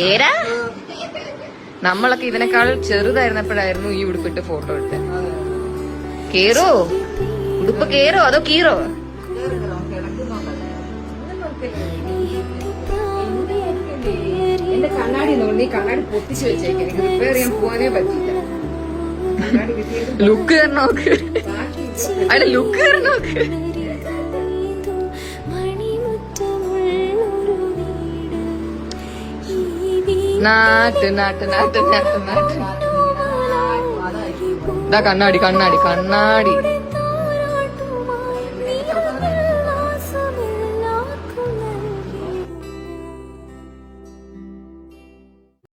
ഏരാ നമ്മളൊക്കെ ഇതിനേക്കാൾ ചെറുതായിരുന്നപ്പോഴായിരുന്നു ഈ ഉടുപ്പിട്ട് ഫോട്ടോ എടുത്തത്. കേറോ ഉടുപ്പ്, കേറോ അതോ കീറോ? എന്റെ കണ്ണാടി നോക്കി, കണ്ണാടി പൊട്ടിച്ചു വെച്ചേക്കാൻ റിപ്പയർ ചെയ്യാൻ പോവാനേ പറ്റില്ല. ലുക്ക് തന്നെ നോക്ക്, അതിന്റെ ലുക്ക് തന്നെ നോക്ക്. നാട്ട് നാട്ട് നാട്ട് നാട്ട് നാട്ട്. കണ്ണാടി കണ്ണാടി കണ്ണാടി